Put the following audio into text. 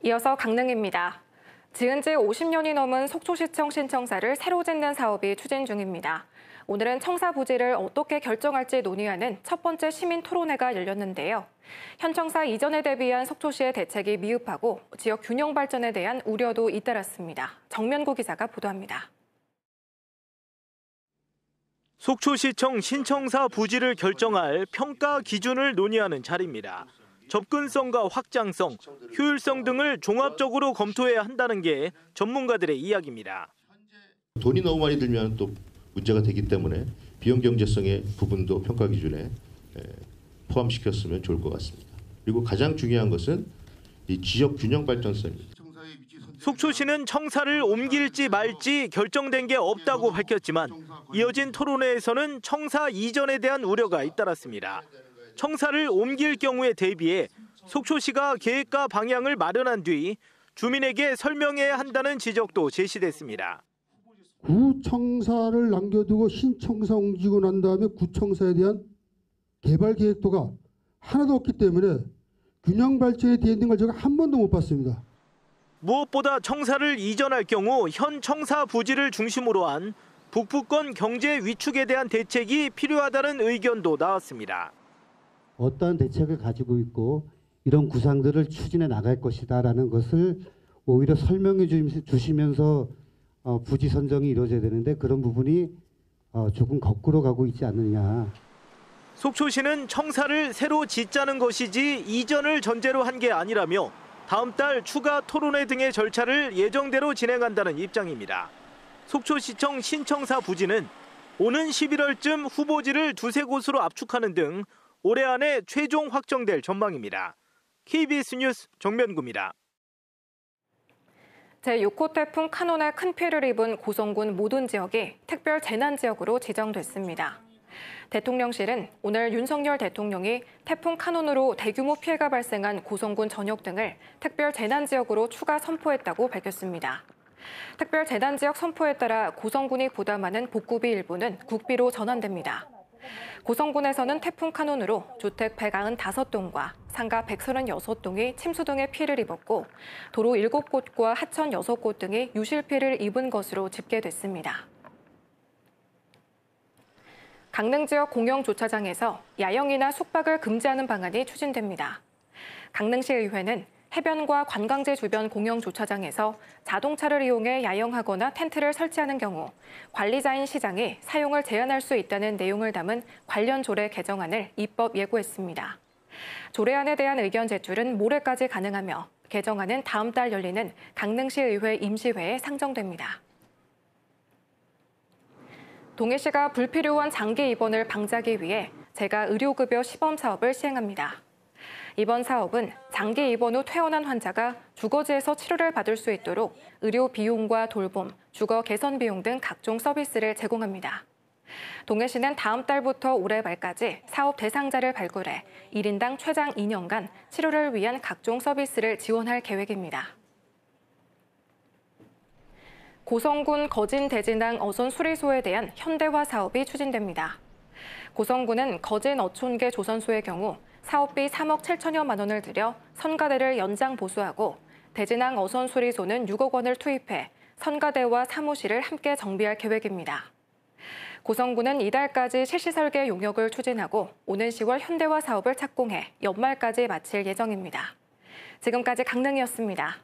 이어서 강릉입니다. 지은 지 50년이 넘은 속초시청 신청사를 새로 짓는 사업이 추진 중입니다. 오늘은 청사 부지를 어떻게 결정할지 논의하는 첫 번째 시민 토론회가 열렸는데요. 현 청사 이전에 대비한 속초시의 대책이 미흡하고 지역 균형 발전에 대한 우려도 잇따랐습니다. 정면구 기자가 보도합니다. 속초시청 신청사 부지를 결정할 평가 기준을 논의하는 자리입니다. 접근성과 확장성, 효율성 등을 종합적으로 검토해야 한다는 게 전문가들의 이야기입니다. 돈이 너무 많이 들면 또 문제가 되기 때문에 비용 경제성의 부분도 평가 기준에 포함시켰으면 좋을 것 같습니다. 그리고 가장 중요한 것은 이 지역 균형 발전성입니다. 속초시는 청사를 옮길지 말지 결정된 게 없다고 밝혔지만 이어진 토론회에서는 청사 이전에 대한 우려가 잇따랐습니다. 청사를 옮길 경우에 대비해 속초시가 계획과 방향을 마련한 뒤 주민에게 설명해야 한다는 지적도 제시됐습니다. 구청사를 남겨두고 신청사 옮기고 난 다음에 구청사에 대한 개발 계획도가 하나도 없기 때문에 균형 발전이 되어 있는 걸 제가 한 번도 못 봤습니다. 무엇보다 청사를 이전할 경우 현 청사 부지를 중심으로 한 북부권 경제 위축에 대한 대책이 필요하다는 의견도 나왔습니다. 어떠한 대책을 가지고 있고 이런 구상들을 추진해 나갈 것이다라는 것을 오히려 설명해 주시면서 부지 선정이 이루어져야 되는데 그런 부분이 조금 거꾸로 가고 있지 않느냐. 속초시는 청사를 새로 짓자는 것이지 이전을 전제로 한 게 아니라며 다음 달 추가 토론회 등의 절차를 예정대로 진행한다는 입장입니다. 속초시청 신청사 부지는 오는 11월쯤 후보지를 두세 곳으로 압축하는 등 올해 안에 최종 확정될 전망입니다. KBS 뉴스 정면구입니다. 제6호 태풍 카눈에 큰 피해를 입은 고성군 모든 지역이 특별 재난지역으로 지정됐습니다. 대통령실은 오늘 윤석열 대통령이 태풍 카눈으로 대규모 피해가 발생한 고성군 전역 등을 특별 재난지역으로 추가 선포했다고 밝혔습니다. 특별 재난지역 선포에 따라 고성군이 부담하는 복구비 일부는 국비로 전환됩니다. 고성군에서는 태풍 카눈으로 주택 195동과 상가 136동이 침수 등의 피해를 입었고 도로 7곳과 하천 6곳 등이 유실 피해를 입은 것으로 집계됐습니다. 강릉 지역 공영 주차장에서 야영이나 숙박을 금지하는 방안이 추진됩니다. 강릉시의회는 해변과 관광지 주변 공영 주차장에서 자동차를 이용해 야영하거나 텐트를 설치하는 경우 관리자인 시장이 사용을 제한할 수 있다는 내용을 담은 관련 조례 개정안을 입법 예고했습니다. 조례안에 대한 의견 제출은 모레까지 가능하며 개정안은 다음 달 열리는 강릉시의회 임시회에 상정됩니다. 동해시가 불필요한 장기 입원을 방지하기 위해 재가 의료급여 시범 사업을 시행합니다. 이번 사업은 장기 입원 후 퇴원한 환자가 주거지에서 치료를 받을 수 있도록 의료 비용과 돌봄, 주거 개선 비용 등 각종 서비스를 제공합니다. 동해시는 다음 달부터 올해 말까지 사업 대상자를 발굴해 1인당 최장 2년간 치료를 위한 각종 서비스를 지원할 계획입니다. 고성군 거진 대진항 어선 수리소에 대한 현대화 사업이 추진됩니다. 고성군은 거진 어촌계 조선소의 경우 사업비 3억 7천여만 원을 들여 선가대를 연장 보수하고 대진항 어선 수리소는 6억 원을 투입해 선가대와 사무실을 함께 정비할 계획입니다. 고성군은 이달까지 실시 설계 용역을 추진하고 오는 10월 현대화 사업을 착공해 연말까지 마칠 예정입니다. 지금까지 강릉이었습니다.